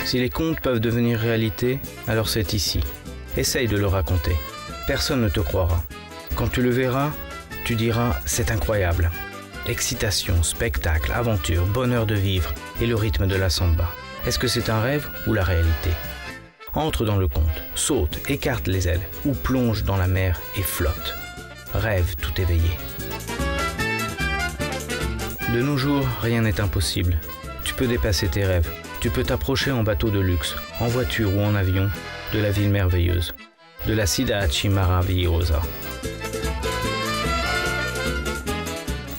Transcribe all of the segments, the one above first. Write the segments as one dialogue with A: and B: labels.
A: Si les contes peuvent devenir réalité, alors c'est ici. Essaye de le raconter. Personne ne te croira. Quand tu le verras, tu diras « c'est incroyable ». Excitation, spectacle, aventure, bonheur de vivre et le rythme de la samba. Est-ce que c'est un rêve ou la réalité? Entre dans le conte, saute, écarte les ailes ou plonge dans la mer et flotte. Rêve tout éveillé. De nos jours, rien n'est impossible. Tu peux dépasser tes rêves. Tu peux t'approcher en bateau de luxe, en voiture ou en avion, de la ville merveilleuse, de la Cidade Maravilhosa.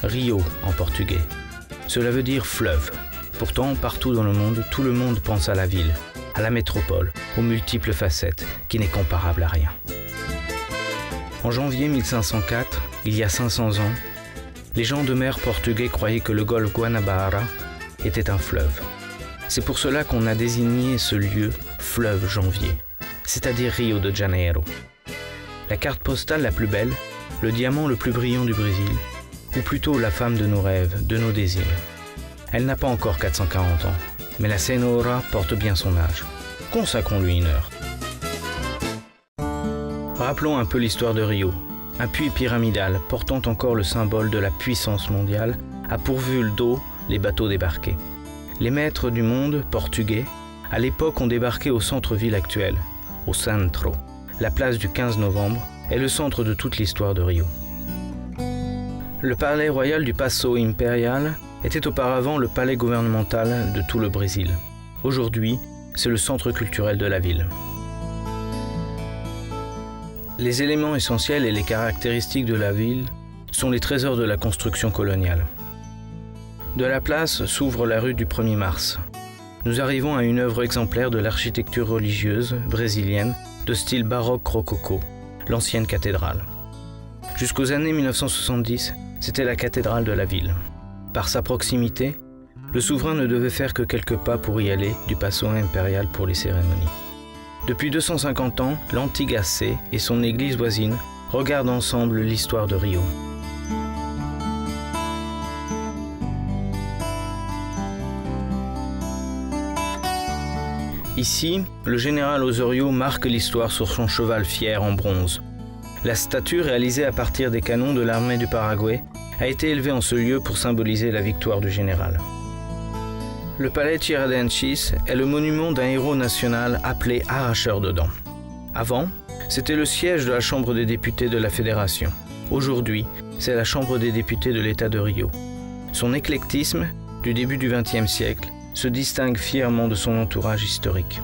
A: Rio en portugais. Cela veut dire fleuve. Pourtant, partout dans le monde, tout le monde pense à la ville, à la métropole, aux multiples facettes, qui n'est comparable à rien. En janvier 1504, il y a 500 ans, les gens de mer portugais croyaient que le golfe Guanabara était un fleuve. C'est pour cela qu'on a désigné ce lieu fleuve janvier, c'est-à-dire Rio de Janeiro. La carte postale la plus belle, le diamant le plus brillant du Brésil, ou plutôt la femme de nos rêves, de nos désirs. Elle n'a pas encore 440 ans, mais la Senhora porte bien son âge. Consacrons-lui une heure. Rappelons un peu l'histoire de Rio. Un puits pyramidal portant encore le symbole de la puissance mondiale a pourvu d'eau les bateaux débarqués. Les maîtres du monde, portugais, à l'époque ont débarqué au centre-ville actuel, au Centro. La place du 15 novembre est le centre de toute l'histoire de Rio. Le palais royal du Paço Imperial était auparavant le palais gouvernemental de tout le Brésil. Aujourd'hui, c'est le centre culturel de la ville. Les éléments essentiels et les caractéristiques de la ville sont les trésors de la construction coloniale. De la place s'ouvre la rue du 1er mars. Nous arrivons à une œuvre exemplaire de l'architecture religieuse brésilienne de style baroque rococo, l'ancienne cathédrale. Jusqu'aux années 1970, c'était la cathédrale de la ville. Par sa proximité, le souverain ne devait faire que quelques pas pour y aller du Paço Imperial pour les cérémonies. Depuis 250 ans, l'Antigas et son église voisine regardent ensemble l'histoire de Rio. Ici, le général Osório marque l'histoire sur son cheval fier en bronze. La statue, réalisée à partir des canons de l'armée du Paraguay, a été élevée en ce lieu pour symboliser la victoire du général. Le palais Tiradentes est le monument d'un héros national appelé Arracheur de dents. Avant, c'était le siège de la Chambre des députés de la Fédération. Aujourd'hui, c'est la Chambre des députés de l'État de Rio. Son éclectisme, du début du XXe siècle, se distingue fièrement de son entourage historique.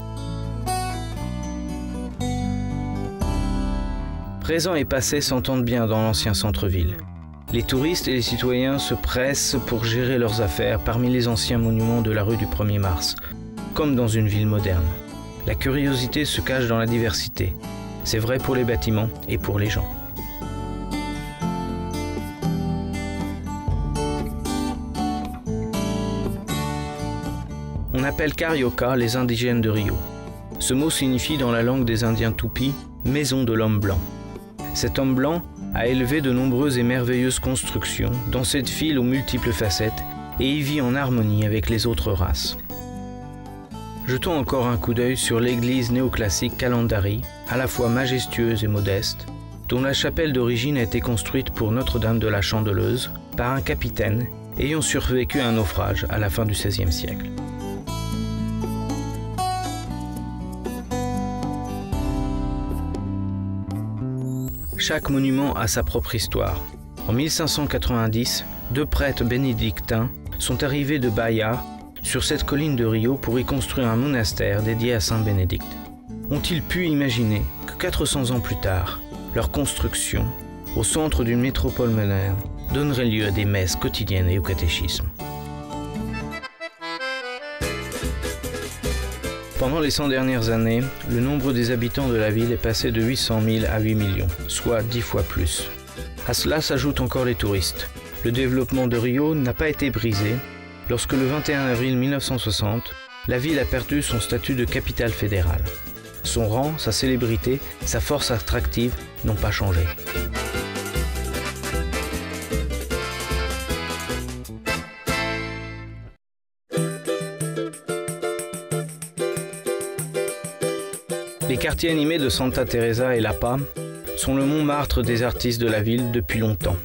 A: Présent et passé s'entendent bien dans l'ancien centre-ville. Les touristes et les citoyens se pressent pour gérer leurs affaires parmi les anciens monuments de la rue du 1er mars, comme dans une ville moderne. La curiosité se cache dans la diversité. C'est vrai pour les bâtiments et pour les gens. On appelle Carioca les indigènes de Rio. Ce mot signifie dans la langue des Indiens Tupis « maison de l'homme blanc ». Cet homme blanc a élevé de nombreuses et merveilleuses constructions dans cette ville aux multiples facettes et y vit en harmonie avec les autres races. Jetons encore un coup d'œil sur l'église néoclassique Calandari, à la fois majestueuse et modeste, dont la chapelle d'origine a été construite pour Notre-Dame de la Chandeleuse par un capitaine ayant survécu à un naufrage à la fin du XVIe siècle. Chaque monument a sa propre histoire. En 1590, 2 prêtres bénédictins sont arrivés de Bahia sur cette colline de Rio pour y construire un monastère dédié à Saint Bénédicte. Ont-ils pu imaginer que 400 ans plus tard, leur construction, au centre d'une métropole moderne, donnerait lieu à des messes quotidiennes et au catéchisme? Pendant les 100 dernières années, le nombre des habitants de la ville est passé de 800 000 à 8 millions, soit 10 fois plus. À cela s'ajoutent encore les touristes. Le développement de Rio n'a pas été brisé lorsque le 21 avril 1960, la ville a perdu son statut de capitale fédérale. Son rang, sa célébrité, sa force attractive n'ont pas changé. Les quartiers animés de Santa Teresa et Lapa sont le Montmartre des artistes de la ville depuis longtemps.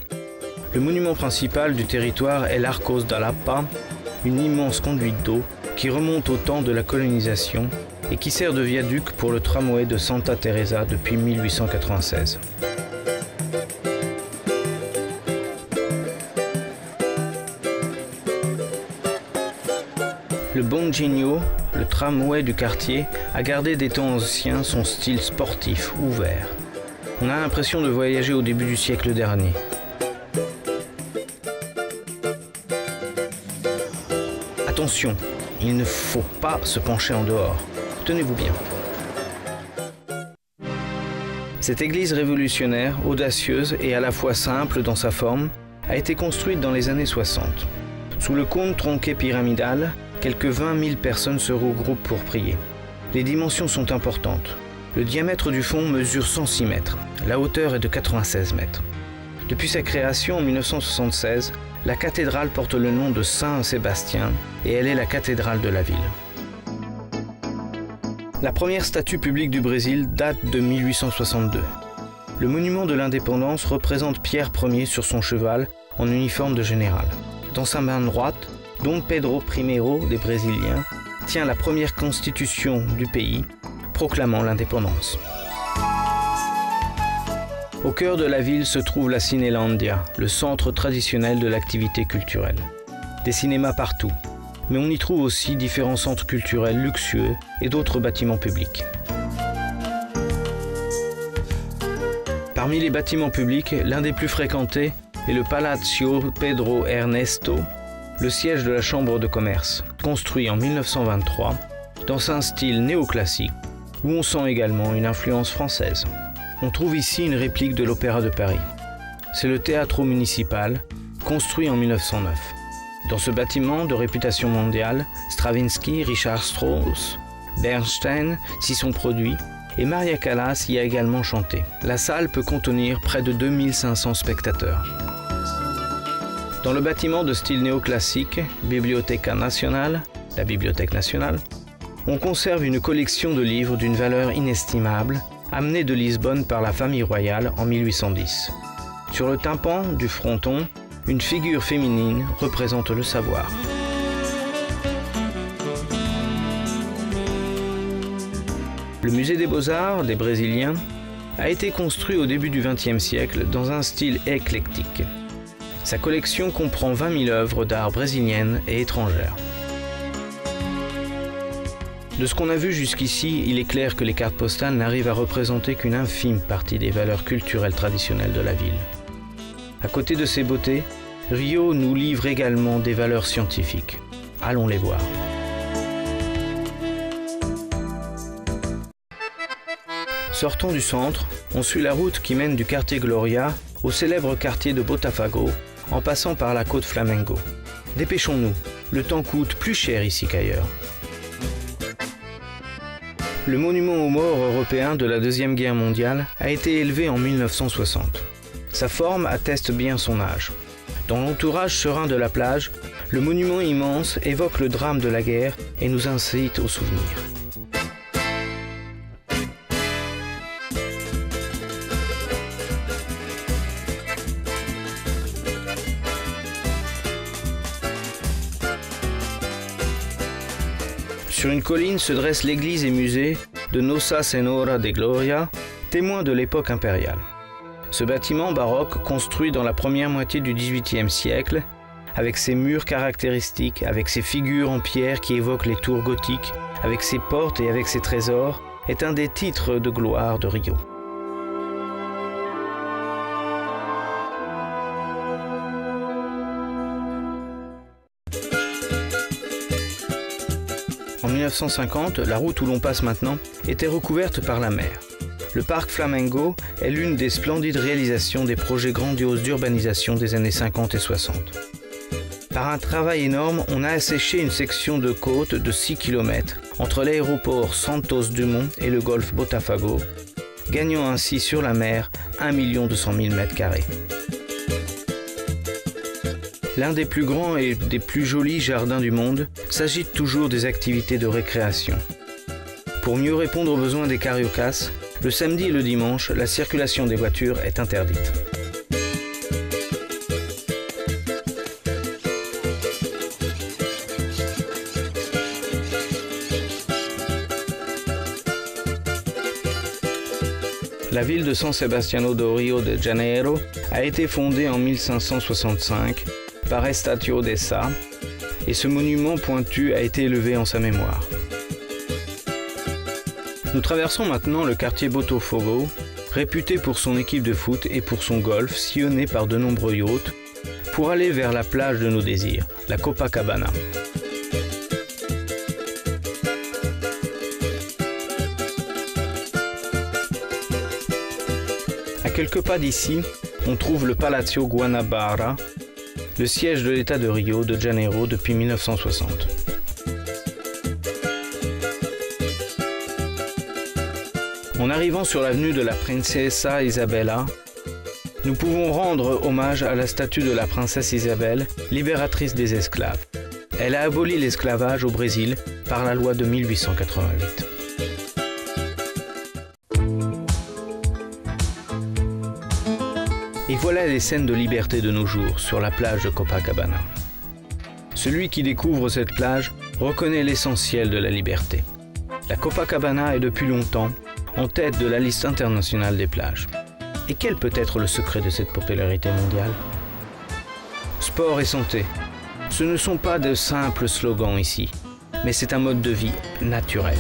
A: Le monument principal du territoire est l'Arcos da Lapa, une immense conduite d'eau qui remonte au temps de la colonisation et qui sert de viaduc pour le tramway de Santa Teresa depuis 1896. Le Bongino, le tramway du quartier, a gardé des temps anciens son style sportif, ouvert. On a l'impression de voyager au début du siècle dernier. Attention, il ne faut pas se pencher en dehors. Tenez-vous bien. Cette église révolutionnaire, audacieuse et à la fois simple dans sa forme, a été construite dans les années 60. Sous le cône tronqué pyramidal, quelques 20 000 personnes se regroupent pour prier. Les dimensions sont importantes. Le diamètre du fond mesure 106 mètres. La hauteur est de 96 mètres. Depuis sa création en 1976, la cathédrale porte le nom de Saint-Sébastien et elle est la cathédrale de la ville. La première statue publique du Brésil date de 1862. Le monument de l'indépendance représente Pierre Ier sur son cheval en uniforme de général. Dans sa main droite, Dom Pedro I des Brésiliens tient la première constitution du pays, proclamant l'indépendance. Au cœur de la ville se trouve la Cinélandia, le centre traditionnel de l'activité culturelle. Des cinémas partout, mais on y trouve aussi différents centres culturels luxueux et d'autres bâtiments publics. Parmi les bâtiments publics, l'un des plus fréquentés est le Palacio Pedro Ernesto, le siège de la Chambre de commerce, construit en 1923 dans un style néoclassique où on sent également une influence française. On trouve ici une réplique de l'Opéra de Paris. C'est le Teatro Municipal, construit en 1909. Dans ce bâtiment de réputation mondiale, Stravinsky, Richard Strauss, Bernstein s'y sont produits et Maria Callas y a également chanté. La salle peut contenir près de 2500 spectateurs. Dans le bâtiment de style néoclassique, Biblioteca Nacional, la Bibliothèque nationale, on conserve une collection de livres d'une valeur inestimable, amenée de Lisbonne par la famille royale en 1810. Sur le tympan du fronton, une figure féminine représente le savoir. Le musée des Beaux-Arts des Brésiliens a été construit au début du XXe siècle dans un style éclectique. Sa collection comprend 20 000 œuvres d'art brésiliennes et étrangères. De ce qu'on a vu jusqu'ici, il est clair que les cartes postales n'arrivent à représenter qu'une infime partie des valeurs culturelles traditionnelles de la ville. À côté de ces beautés, Rio nous livre également des valeurs scientifiques. Allons les voir. Sortons du centre, on suit la route qui mène du quartier Gloria au célèbre quartier de Botafogo, en passant par la côte Flamengo. Dépêchons-nous, le temps coûte plus cher ici qu'ailleurs. Le monument aux morts européen de la Deuxième Guerre mondiale a été élevé en 1960. Sa forme atteste bien son âge. Dans l'entourage serein de la plage, le monument immense évoque le drame de la guerre et nous incite au souvenir. Sur une colline se dresse l'église et musée de Nossa Senhora de Glória, témoin de l'époque impériale. Ce bâtiment baroque, construit dans la première moitié du XVIIIe siècle, avec ses murs caractéristiques, avec ses figures en pierre qui évoquent les tours gothiques, avec ses portes et avec ses trésors, est un des titres de gloire de Rio. En 1950, la route où l'on passe maintenant était recouverte par la mer. Le parc Flamengo est l'une des splendides réalisations des projets grandioses d'urbanisation des années 50 et 60. Par un travail énorme, on a asséché une section de côte de 6 km entre l'aéroport Santos Dumont et le golfe Botafogo, gagnant ainsi sur la mer 1 200 000 m². L'un des plus grands et des plus jolis jardins du monde s'agite toujours des activités de récréation. Pour mieux répondre aux besoins des cariocas, le samedi et le dimanche, la circulation des voitures est interdite. La ville de San Sebastiano do Rio de Janeiro a été fondée en 1565 par Estácio de Sá et ce monument pointu a été élevé en sa mémoire. Nous traversons maintenant le quartier Botafogo, réputé pour son équipe de foot et pour son golf sillonné par de nombreux yachts, pour aller vers la plage de nos désirs, la Copacabana. À quelques pas d'ici, on trouve le Palazzo Guanabara, le siège de l'État de Rio de Janeiro depuis 1960. En arrivant sur l'avenue de la Princesa Isabella, nous pouvons rendre hommage à la statue de la princesse Isabelle, libératrice des esclaves. Elle a aboli l'esclavage au Brésil par la loi de 1888. Et voilà les scènes de liberté de nos jours sur la plage de Copacabana. Celui qui découvre cette plage reconnaît l'essentiel de la liberté. La Copacabana est depuis longtemps en tête de la liste internationale des plages. Et quel peut être le secret de cette popularité mondiale? Sport et santé. Ce ne sont pas de simples slogans ici, mais c'est un mode de vie naturel.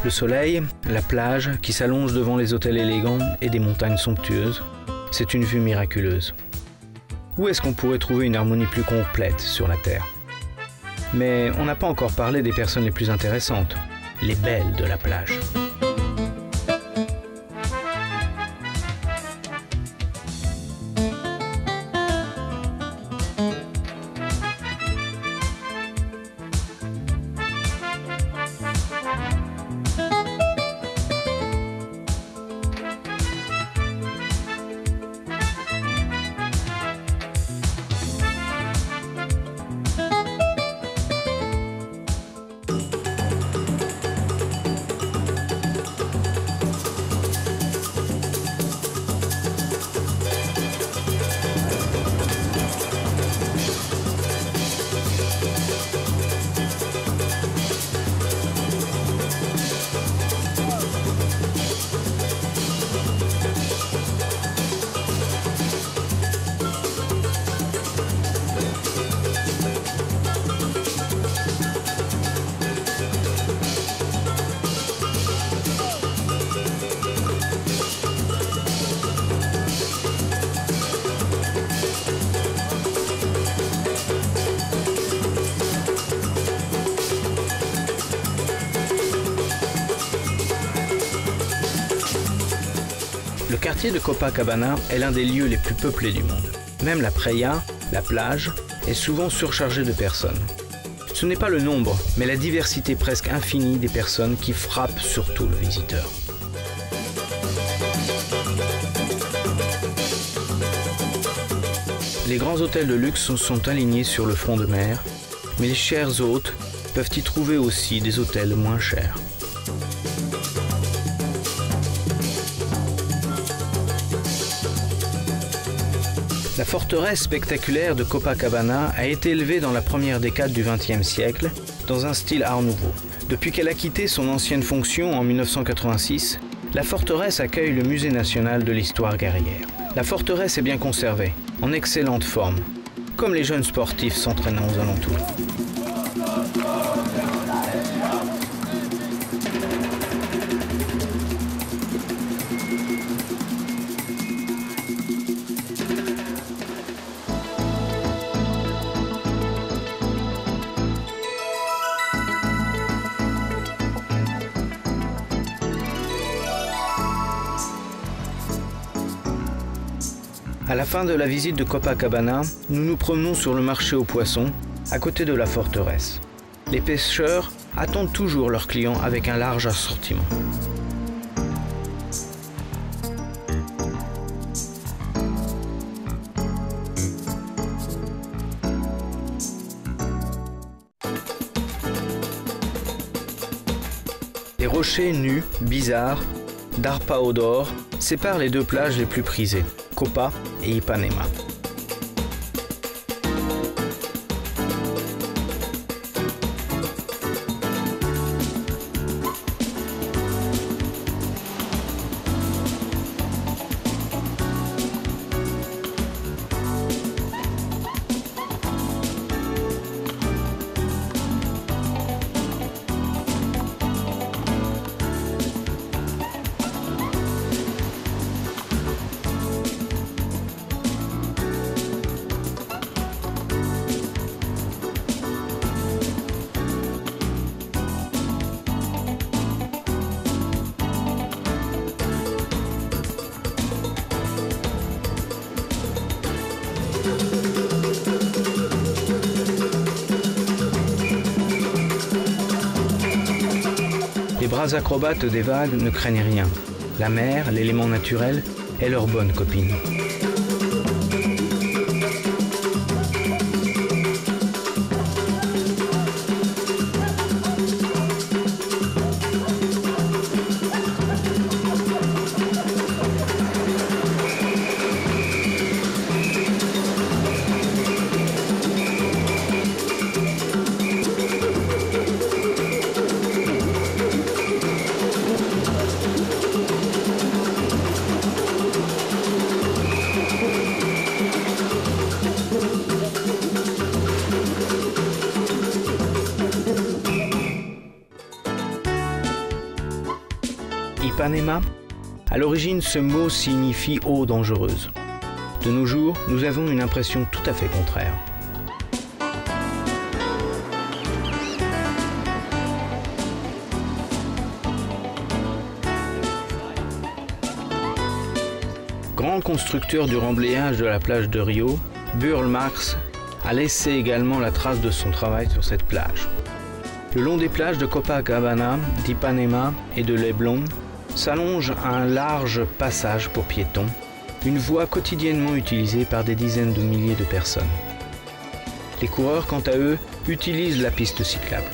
A: Le soleil, la plage qui s'allonge devant les hôtels élégants et des montagnes somptueuses, c'est une vue miraculeuse. Où est-ce qu'on pourrait trouver une harmonie plus complète sur la Terre? Mais on n'a pas encore parlé des personnes les plus intéressantes, les belles de la plage. Le quartier de Copacabana est l'un des lieux les plus peuplés du monde. Même la Praia, la plage, est souvent surchargée de personnes. Ce n'est pas le nombre, mais la diversité presque infinie des personnes qui frappe surtout le visiteur. Les grands hôtels de luxe sont alignés sur le front de mer, mais les chers hôtes peuvent y trouver aussi des hôtels moins chers. La forteresse spectaculaire de Copacabana a été élevée dans la première décade du XXe siècle, dans un style Art Nouveau. Depuis qu'elle a quitté son ancienne fonction en 1986, la forteresse accueille le Musée national de l'histoire guerrière. La forteresse est bien conservée, en excellente forme, comme les jeunes sportifs s'entraînant aux alentours. À la fin de la visite de Copacabana, nous nous promenons sur le marché aux poissons, à côté de la forteresse. Les pêcheurs attendent toujours leurs clients avec un large assortiment. Des rochers nus, bizarres, d'Arpaio d'or séparent les deux plages les plus prisées, Copa et Ipanema. Les bras acrobates des vagues ne craignent rien. La mer, l'élément naturel, est leur bonne copine. Ipanema, à l'origine ce mot signifie eau dangereuse. De nos jours, nous avons une impression tout à fait contraire. Grand constructeur du remblayage de la plage de Rio, Burle Marx a laissé également la trace de son travail sur cette plage. Le long des plages de Copacabana, d'Ipanema et de Leblon s'allonge un large passage pour piétons, une voie quotidiennement utilisée par des dizaines de milliers de personnes. Les coureurs, quant à eux, utilisent la piste cyclable.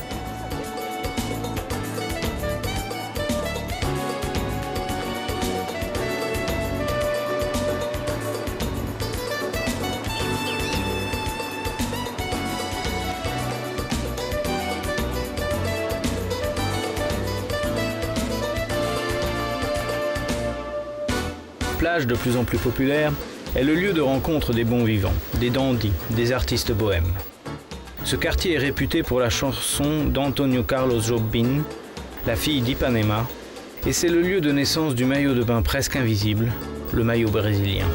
A: Plage de plus en plus populaire, est le lieu de rencontre des bons vivants, des dandys, des artistes bohèmes. Ce quartier est réputé pour la chanson d'Antonio Carlos Jobim, la fille d'Ipanema, et c'est le lieu de naissance du maillot de bain presque invisible, le maillot brésilien.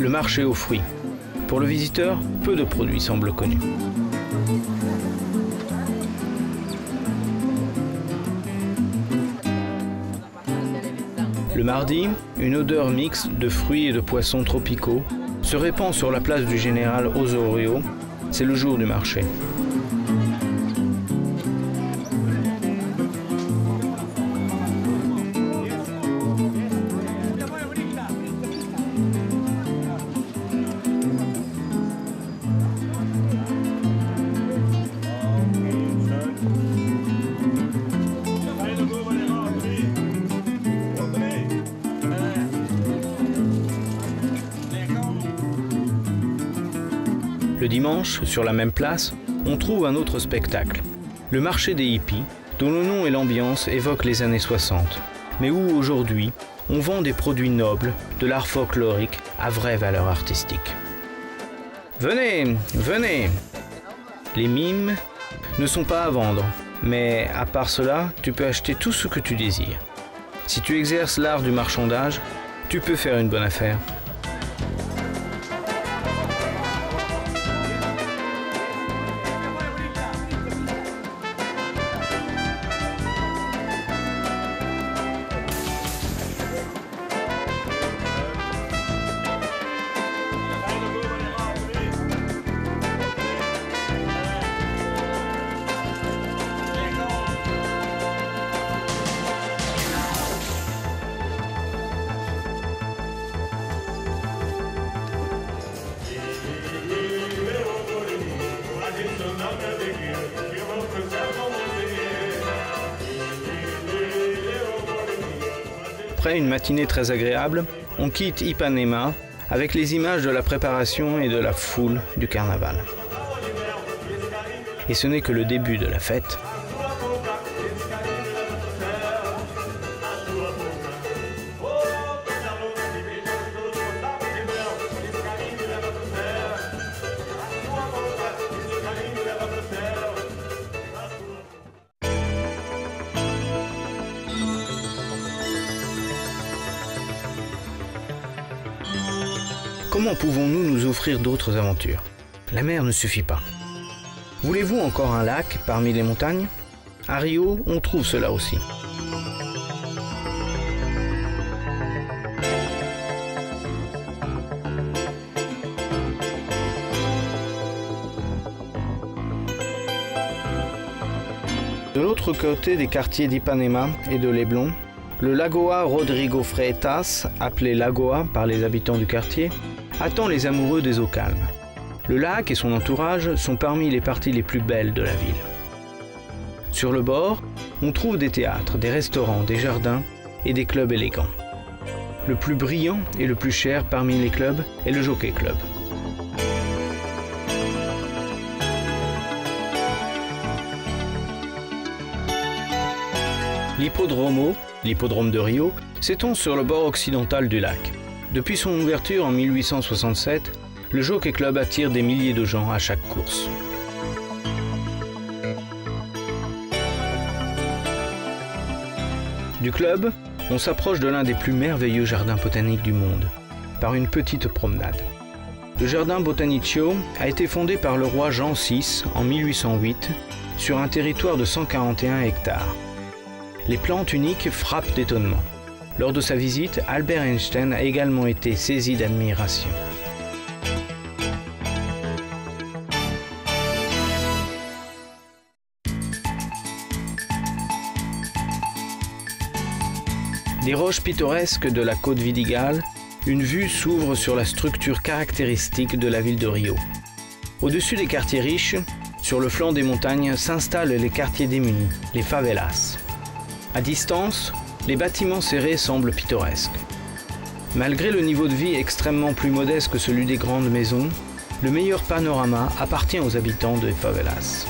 A: Le marché aux fruits. Pour le visiteur, peu de produits semblent connus. Le mardi, une odeur mixte de fruits et de poissons tropicaux se répand sur la place du général Osorio. C'est le jour du marché. Le dimanche, sur la même place, on trouve un autre spectacle. Le marché des hippies, dont le nom et l'ambiance évoquent les années 60, mais où aujourd'hui, on vend des produits nobles, de l'art folklorique à vraie valeur artistique. Venez, venez! Les mimes ne sont pas à vendre, mais à part cela, tu peux acheter tout ce que tu désires. Si tu exerces l'art du marchandage, tu peux faire une bonne affaire. après une matinée très agréable, on quitte Ipanema avec les images de la préparation et de la foule du carnaval. Et ce n'est que le début de la fête. Comment pouvons-nous nous offrir d'autres aventures? La mer ne suffit pas. Voulez-vous encore un lac parmi les montagnes? À Rio, on trouve cela aussi. De l'autre côté des quartiers d'Ipanema et de Leblon, le Lagoa Rodrigo Freitas, appelé Lagoa par les habitants du quartier, attend les amoureux des eaux calmes. Le lac et son entourage sont parmi les parties les plus belles de la ville. Sur le bord, on trouve des théâtres, des restaurants, des jardins et des clubs élégants. Le plus brillant et le plus cher parmi les clubs est le Jockey Club. L'Hippodromo, l'hippodrome de Rio, s'étend sur le bord occidental du lac. Depuis son ouverture en 1867, le Jockey Club attire des milliers de gens à chaque course. Du club, on s'approche de l'un des plus merveilleux jardins botaniques du monde, par une petite promenade. Le jardin Botanicio a été fondé par le roi Jean VI en 1808 sur un territoire de 141 hectares. Les plantes uniques frappent d'étonnement. Lors de sa visite, Albert Einstein a également été saisi d'admiration. Des roches pittoresques de la côte Vidigal, une vue s'ouvre sur la structure caractéristique de la ville de Rio. Au-dessus des quartiers riches, sur le flanc des montagnes, s'installent les quartiers démunis, les favelas. À distance, les bâtiments serrés semblent pittoresques. Malgré le niveau de vie extrêmement plus modeste que celui des grandes maisons, le meilleur panorama appartient aux habitants des favelas.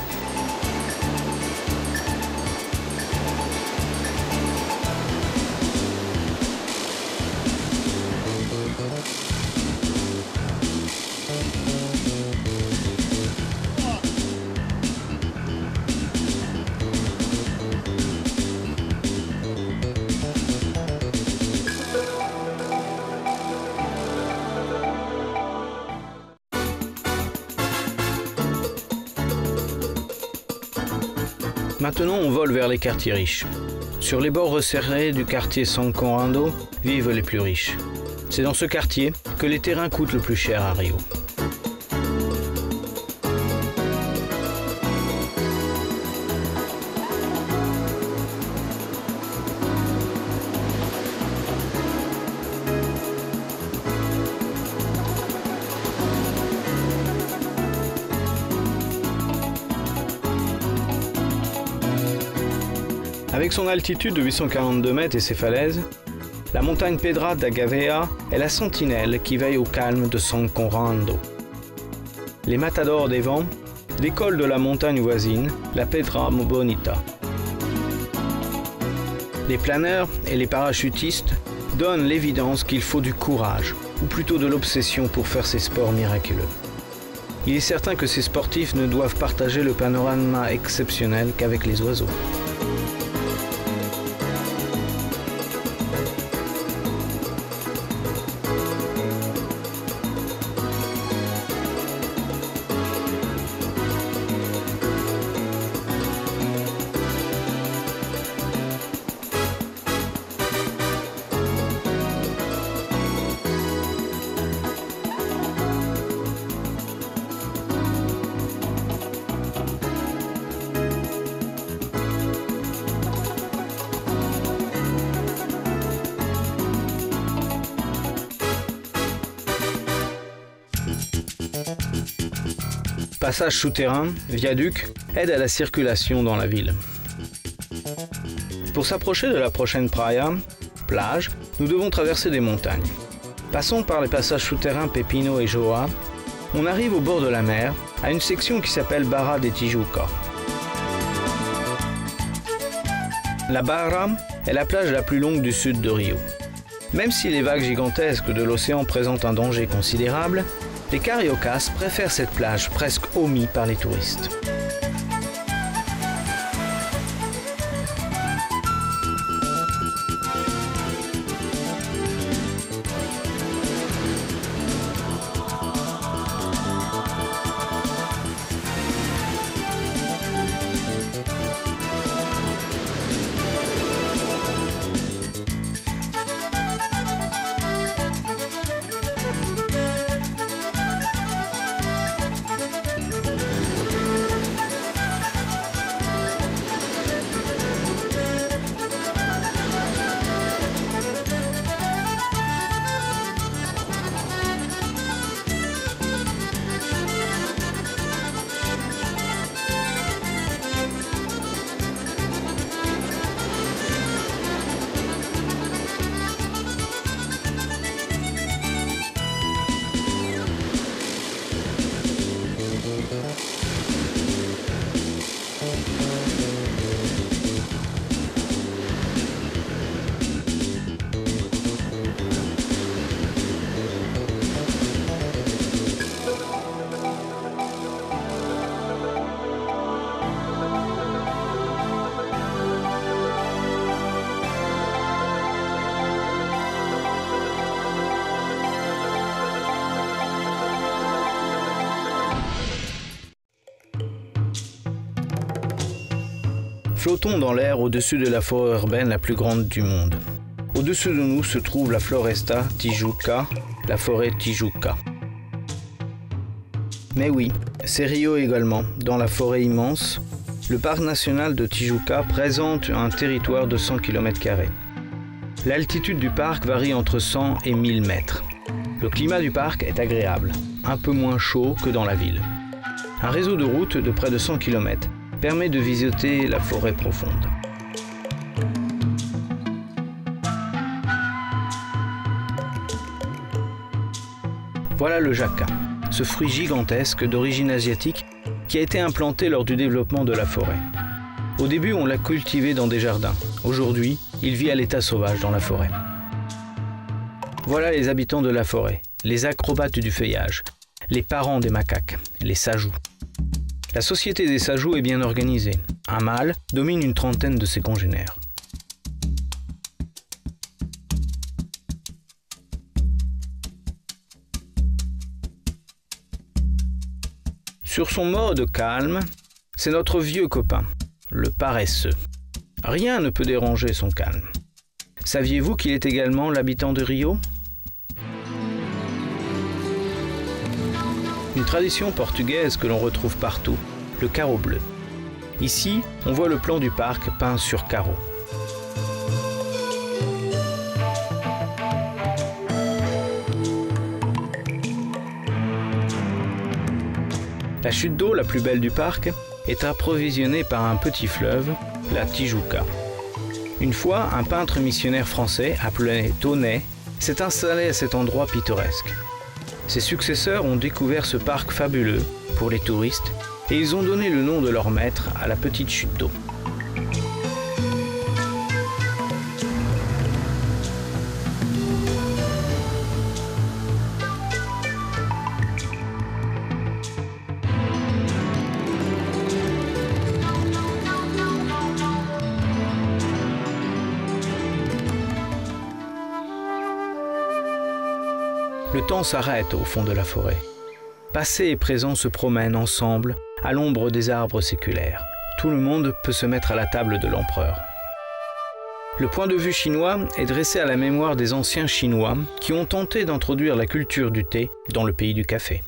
A: Maintenant, on vole vers les quartiers riches. Sur les bords resserrés du quartier San Conrado vivent les plus riches. C'est dans ce quartier que les terrains coûtent le plus cher à Rio. Avec son altitude de 842 mètres et ses falaises, la montagne Pedra da Gavea est la sentinelle qui veille au calme de San Conrado. Les matadors des vents décollent de la montagne voisine, la Pedra Bonita. Les planeurs et les parachutistes donnent l'évidence qu'il faut du courage, ou plutôt de l'obsession pour faire ces sports miraculeux. Il est certain que ces sportifs ne doivent partager le panorama exceptionnel qu'avec les oiseaux. Passages souterrains, viaducs, aident à la circulation dans la ville. Pour s'approcher de la prochaine playa, plage, nous devons traverser des montagnes. Passons par les passages souterrains Pepino et Joa. On arrive au bord de la mer, à une section qui s'appelle Barra de Tijuca. La Barra est la plage la plus longue du sud de Rio. Même si les vagues gigantesques de l'océan présentent un danger considérable, les cariocas préfèrent cette plage presque omie par les touristes. Flottons dans l'air au-dessus de la forêt urbaine la plus grande du monde. Au-dessus de nous se trouve la Floresta Tijuca, la forêt Tijuca. Mais oui, c'est Rio également, dans la forêt immense. Le parc national de Tijuca présente un territoire de 100 km². L'altitude du parc varie entre 100 et 1000 mètres. Le climat du parc est agréable, un peu moins chaud que dans la ville. Un réseau de routes de près de 100 km permet de visiter la forêt profonde. Voilà le jaca, ce fruit gigantesque d'origine asiatique qui a été implanté lors du développement de la forêt. Au début, on l'a cultivé dans des jardins. Aujourd'hui, il vit à l'état sauvage dans la forêt. Voilà les habitants de la forêt, les acrobates du feuillage, les parents des macaques, les sajous. La société des sajous est bien organisée. Un mâle domine une trentaine de ses congénères. Sur son mode calme, c'est notre vieux copain, le paresseux. Rien ne peut déranger son calme. Saviez-vous qu'il est également l'habitant de Rio ? Une tradition portugaise que l'on retrouve partout, le carreau bleu. Ici, on voit le plan du parc peint sur carreau. La chute d'eau la plus belle du parc est approvisionnée par un petit fleuve, la Tijuca. Une fois, un peintre missionnaire français appelé Tonnet s'est installé à cet endroit pittoresque. Ses successeurs ont découvert ce parc fabuleux pour les touristes et ils ont donné le nom de leur maître à la petite chute d'eau. Le temps s'arrête au fond de la forêt. Passé et présent se promènent ensemble à l'ombre des arbres séculaires. Tout le monde peut se mettre à la table de l'empereur. Le point de vue chinois est dressé à la mémoire des anciens Chinois qui ont tenté d'introduire la culture du thé dans le pays du café.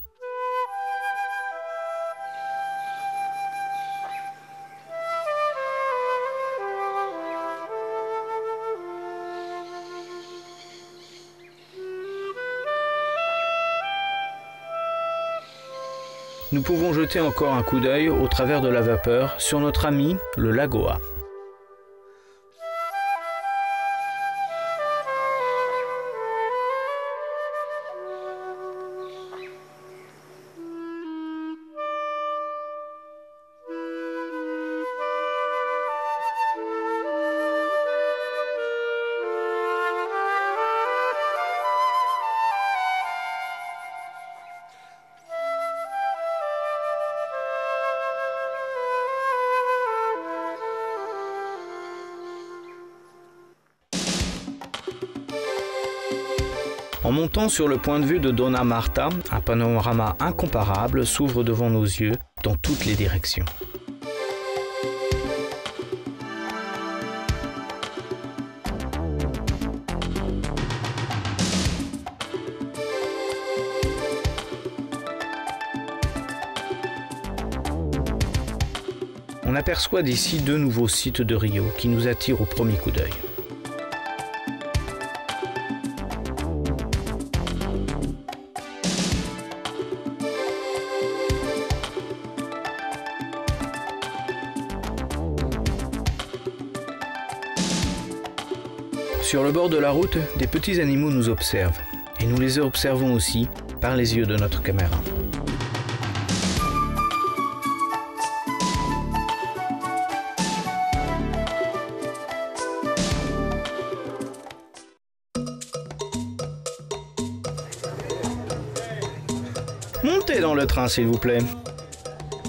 A: Nous pouvons jeter encore un coup d'œil au travers de la vapeur sur notre ami, le Lagoa. En montant sur le point de vue de Dona Marta, un panorama incomparable s'ouvre devant nos yeux dans toutes les directions. On aperçoit d'ici 2 nouveaux sites de Rio qui nous attirent au premier coup d'œil. Sur le bord de la route, des petits animaux nous observent, et nous les observons aussi par les yeux de notre caméra. Montez dans le train, s'il vous plaît.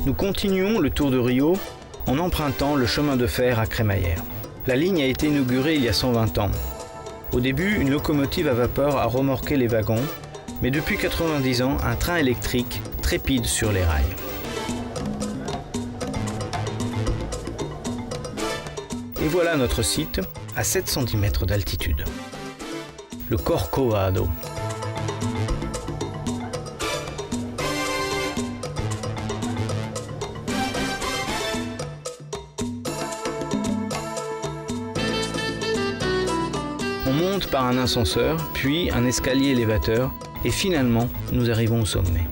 A: Nous continuons le tour de Rio en empruntant le chemin de fer à crémaillère. La ligne a été inaugurée il y a 120 ans. Au début, une locomotive à vapeur a remorqué les wagons, mais depuis 90 ans, un train électrique trépide sur les rails. Et voilà notre site à 7 cm d'altitude. Le Corcovado. On monte par un ascenseur, puis un escalier élévateur, et finalement, nous arrivons au sommet.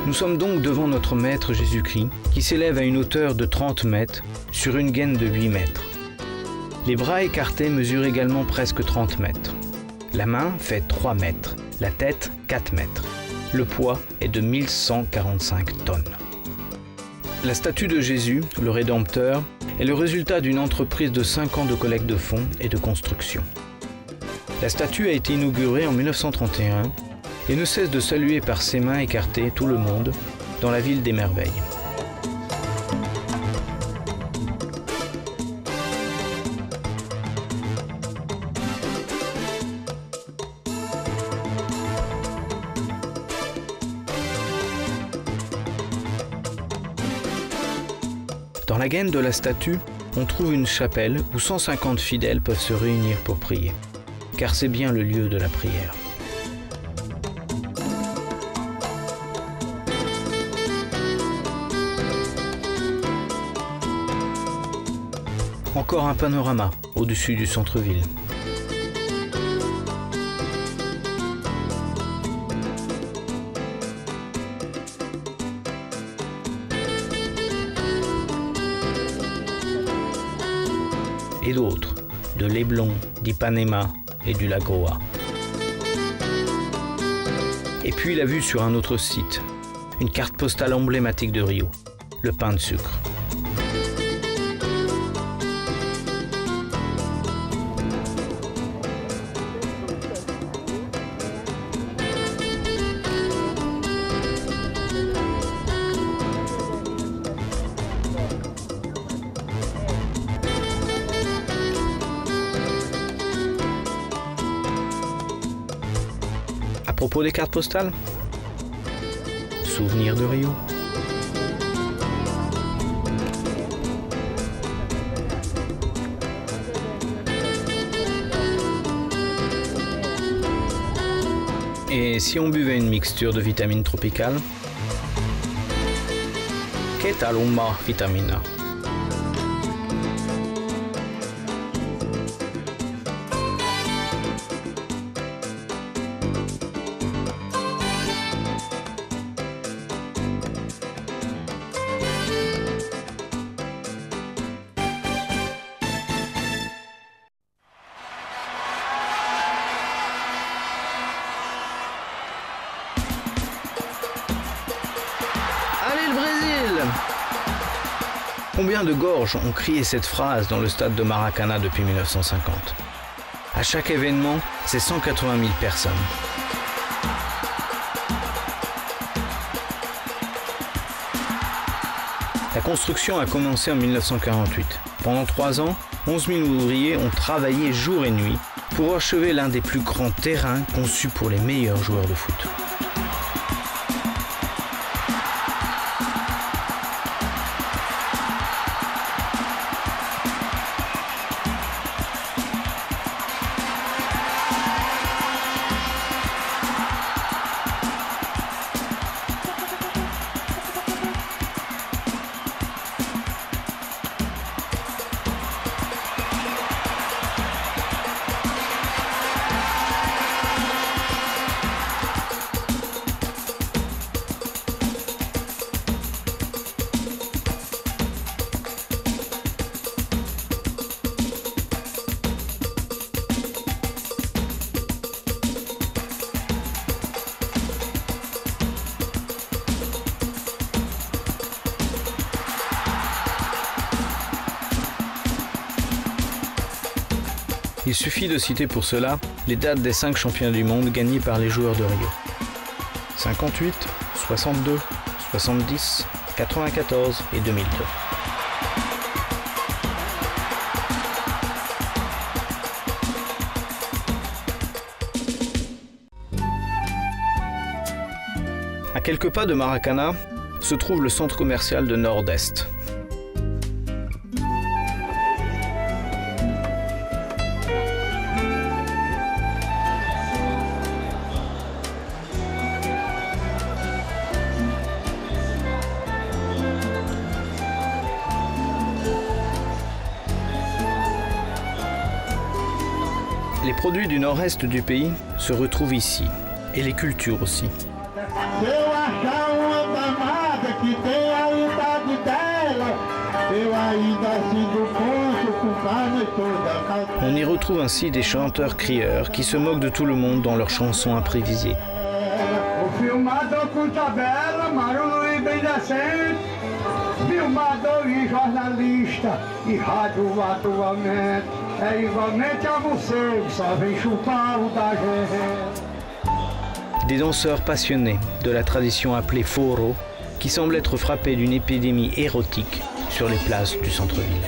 A: Nous sommes donc devant notre Maître Jésus-Christ, qui s'élève à une hauteur de 30 mètres sur une gaine de 8 mètres. Les bras écartés mesurent également presque 30 mètres. La main fait 3 mètres. La tête, 4 mètres. Le poids est de 1145 tonnes. La statue de Jésus, le Rédempteur, est le résultat d'une entreprise de 5 ans de collecte de fonds et de construction. La statue a été inaugurée en 1931 et ne cesse de saluer par ses mains écartées tout le monde dans la ville des merveilles. Dans la gaine de la statue, on trouve une chapelle où 150 fidèles peuvent se réunir pour prier, car c'est bien le lieu de la prière. Encore un panorama au-dessus du centre-ville. Et d'autres, de Leblon, d'Ipanema et du Lagoa. Et puis la vue sur un autre site, une carte postale emblématique de Rio, le pain de sucre. À propos des cartes postales, souvenirs de Rio. Et si on buvait une mixture de vitamines tropicales? Que tal uma vitamina? Allez le Brésil! Combien de gorges ont crié cette phrase dans le stade de Maracana depuis 1950? À chaque événement, c'est 180 000 personnes. La construction a commencé en 1948. Pendant 3 ans, 11 000 ouvriers ont travaillé jour et nuit pour achever l'un des plus grands terrains conçus pour les meilleurs joueurs de foot. Il suffit de citer pour cela les dates des 5 championnats du monde gagnés par les joueurs de Rio. 58, 62, 70, 94 et 2002. À quelques pas de Maracana se trouve le centre commercial de Nord-Est. Les produits du nord-est du pays se retrouvent ici, et les cultures aussi. On y retrouve ainsi des chanteurs-crieurs qui se moquent de tout le monde dans leurs chansons improvisées.
B: Filmador e jornalista e rádio atualmente é igualmente a você que só vem chupar o da gente.
A: Des danseurs passionnés de la tradition appelée foro qui semble être frappés d'une épidémie érotique sur les places du centre-ville.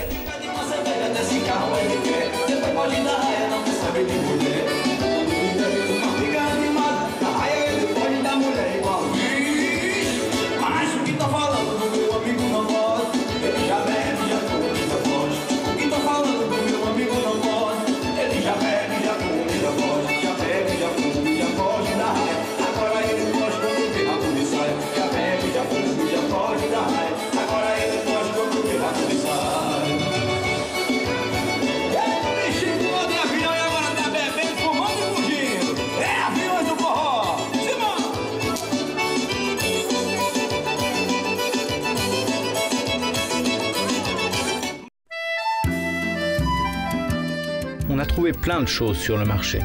A: On a trouvé plein de choses sur le marché,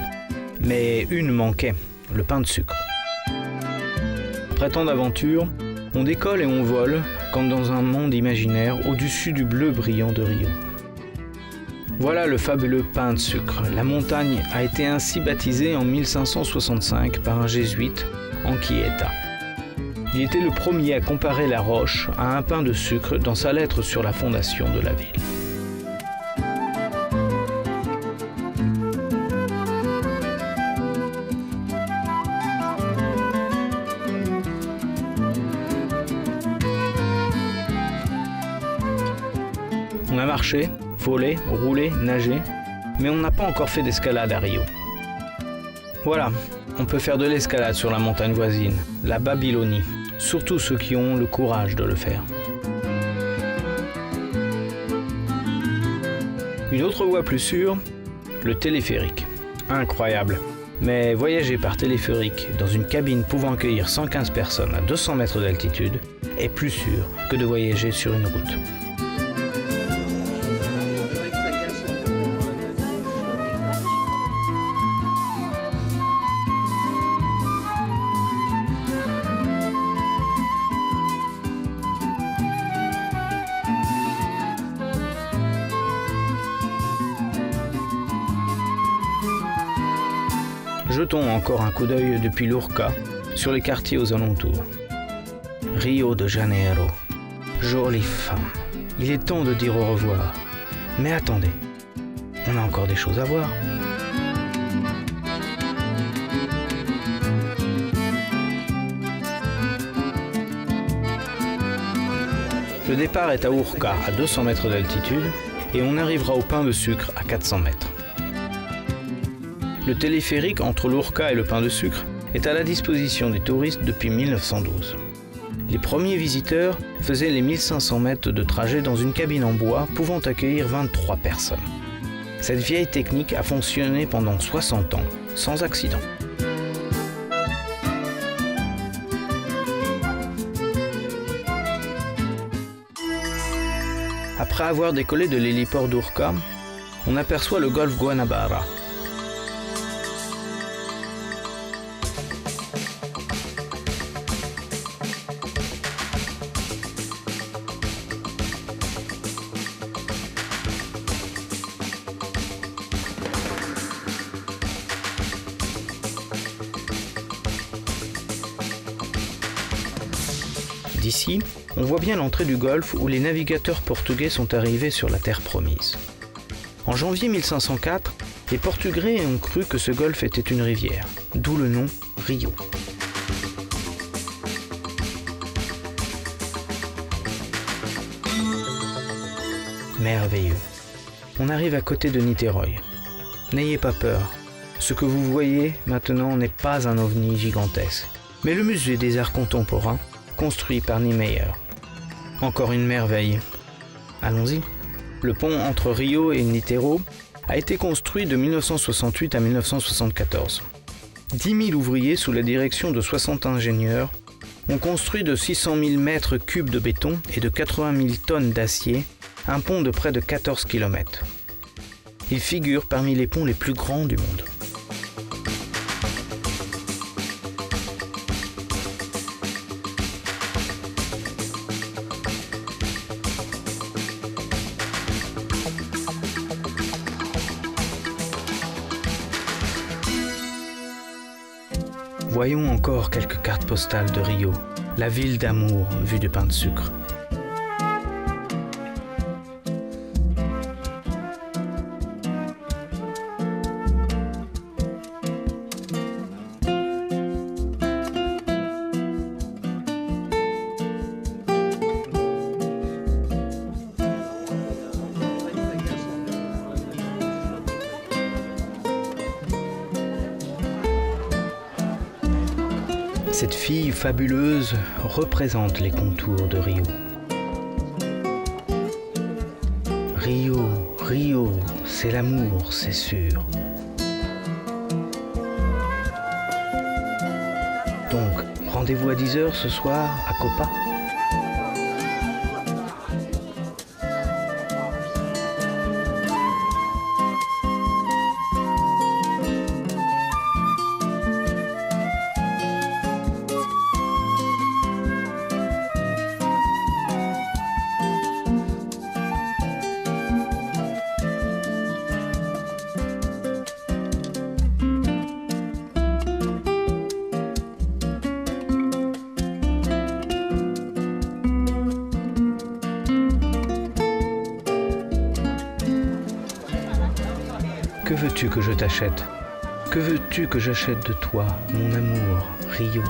A: mais une manquait, le pain de sucre. Après tant d'aventures, on décolle et on vole comme dans un monde imaginaire au-dessus du bleu brillant de Rio. Voilà le fabuleux pain de sucre. La montagne a été ainsi baptisée en 1565 par un jésuite, Anchieta. Il était le premier à comparer la roche à un pain de sucre dans sa lettre sur la fondation de la ville. On a marché, volé, roulé, nagé, mais on n'a pas encore fait d'escalade à Rio. Voilà, on peut faire de l'escalade sur la montagne voisine, la Babylonie, surtout ceux qui ont le courage de le faire. Une autre voie plus sûre, le téléphérique. Incroyable, mais voyager par téléphérique dans une cabine pouvant accueillir 115 personnes à 200 mètres d'altitude est plus sûr que de voyager sur une route. Jetons encore un coup d'œil depuis l'Urca sur les quartiers aux alentours. Rio de Janeiro, Jolie femme. Il est temps de dire au revoir. Mais attendez, on a encore des choses à voir. Le départ est à Urca, à 200 mètres d'altitude, et on arrivera au pain de sucre à 400 mètres. Le téléphérique entre l'Urca et le pain de sucre est à la disposition des touristes depuis 1912. Les premiers visiteurs faisaient les 1500 mètres de trajet dans une cabine en bois pouvant accueillir 23 personnes. Cette vieille technique a fonctionné pendant 60 ans, sans accident. Après avoir décollé de l'héliport d'Urca, on aperçoit le golfe Guanabara. D'ici, on voit bien l'entrée du golfe où les navigateurs portugais sont arrivés sur la terre promise. En janvier 1504, les Portugais ont cru que ce golfe était une rivière, d'où le nom Rio. Merveilleux. On arrive à côté de Niterói. N'ayez pas peur. Ce que vous voyez maintenant n'est pas un ovni gigantesque, mais le musée des arts contemporains construit par Niemeyer. Encore une merveille. Allons-y. Le pont entre Rio et Niterói a été construit de 1968 à 1974. 10 000 ouvriers sous la direction de 60 ingénieurs ont construit de 600 000 mètres cubes de béton et de 80 000 tonnes d'acier un pont de près de 14 km. Il figure parmi les ponts les plus grands du monde. Voyons encore quelques cartes postales de Rio, la ville d'amour vue du pain de sucre. Cette fille fabuleuse représente les contours de Rio. Rio, Rio, c'est l'amour, c'est sûr. Donc, rendez-vous à 10h ce soir à Copa. Que veux-tu que je t'achète? Que veux-tu que j'achète de toi, mon amour, Rio?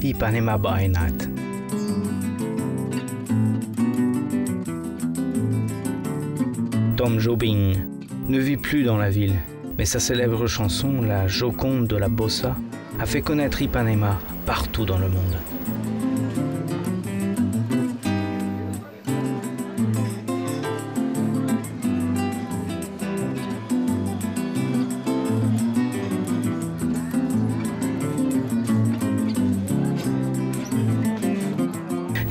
A: Ipanema by Night. Tom Jobim ne vit plus dans la ville, mais sa célèbre chanson, la Joconde de la Bossa, a fait connaître Ipanema partout dans le monde.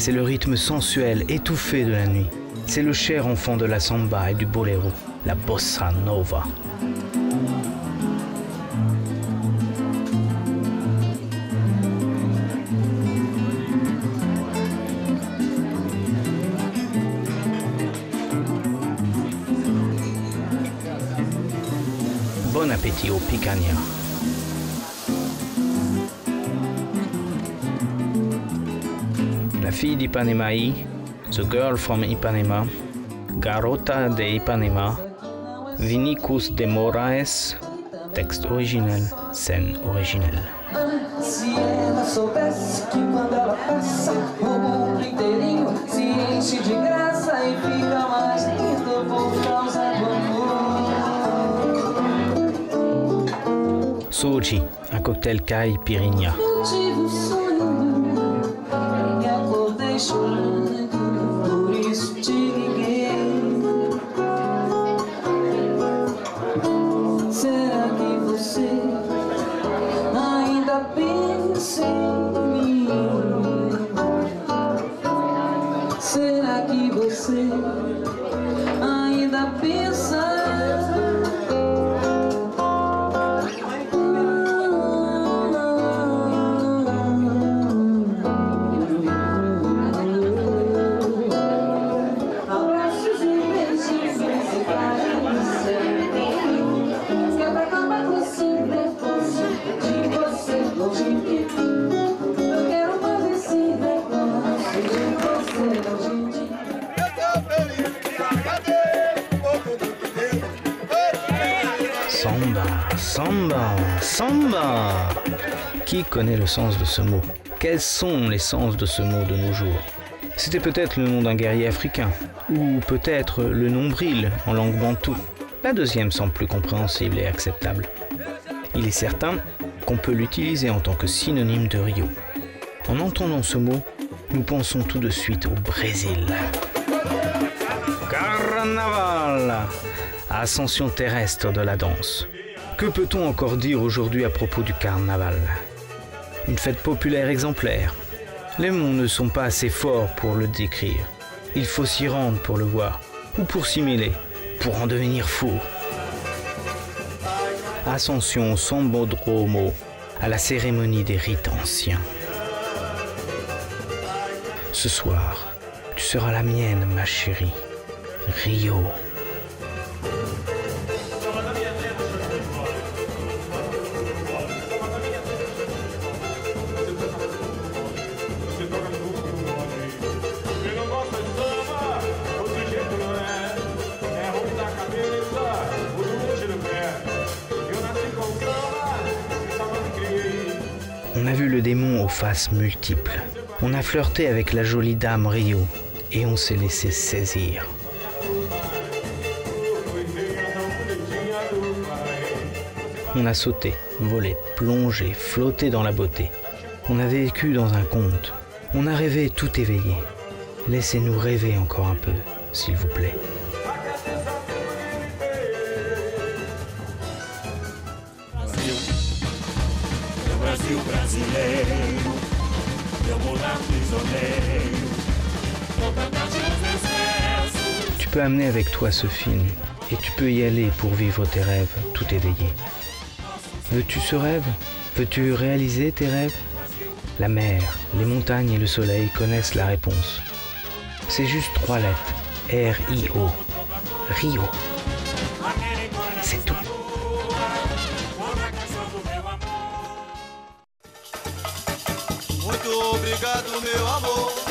A: C'est le rythme sensuel, étouffé de la nuit. C'est le cher enfant de la samba et du boléro, la bossa nova. Bon appétit au picanha. La fille d'Ipanemaí, The Girl from Ipanema, Garota de Ipanema, Vinicus de Moraes, texte original, scène originelle.
C: Se ela soubesse que quando ela passa, o mundo inteirinho se enche de graça e fica mais lindo por causa do amor.
A: Soji, un cocktail caipirinha.
C: Eu tive um sonho e acordei chorando, por isso te liguei. Será que você ainda pensa em mim? Será que você ainda pensa? Abraços e beijos e carinhos, que é pra acabar com esse negócio de você longe de mim. Eu quero mais esse negócio de você longe de mim.
A: Samba, samba, samba. Qui connaît le sens de ce mot? Quels sont les sens de ce mot de nos jours? C'était peut-être le nom d'un guerrier africain, ou peut-être le nombril en langue bantoue. La deuxième semble plus compréhensible et acceptable. Il est certain qu'on peut l'utiliser en tant que synonyme de Rio. En entendant ce mot, nous pensons tout de suite au Brésil. Carnaval, ascension terrestre de la danse. Que peut-on encore dire aujourd'hui à propos du carnaval? Une fête populaire exemplaire. Les mots ne sont pas assez forts pour le décrire. Il faut s'y rendre pour le voir, ou pour s'y mêler, pour en devenir fou. Ascension au Sambodromo, à la cérémonie des rites anciens. Ce soir, tu seras la mienne, ma chérie. Rio. On a vu le démon aux faces multiples. On a flirté avec la jolie dame Rio et on s'est laissé saisir. On a sauté, volé, plongé, flotté dans la beauté. On a vécu dans un conte. On a rêvé tout éveillé. Laissez-nous rêver encore un peu, s'il vous plaît.
D: Brasil brasileiro, meu mudar prisioneiro,
A: tu peux amener avec toi ce film et tu peux y aller pour vivre tes rêves tout éveillé. Veux-tu ce rêve? Veux-tu réaliser tes rêves? La mer, les montagnes et le soleil connaissent la réponse. C'est juste 3 lettres, R-I-O, Rio. C'est tout.
E: Muito obrigado, meu amor.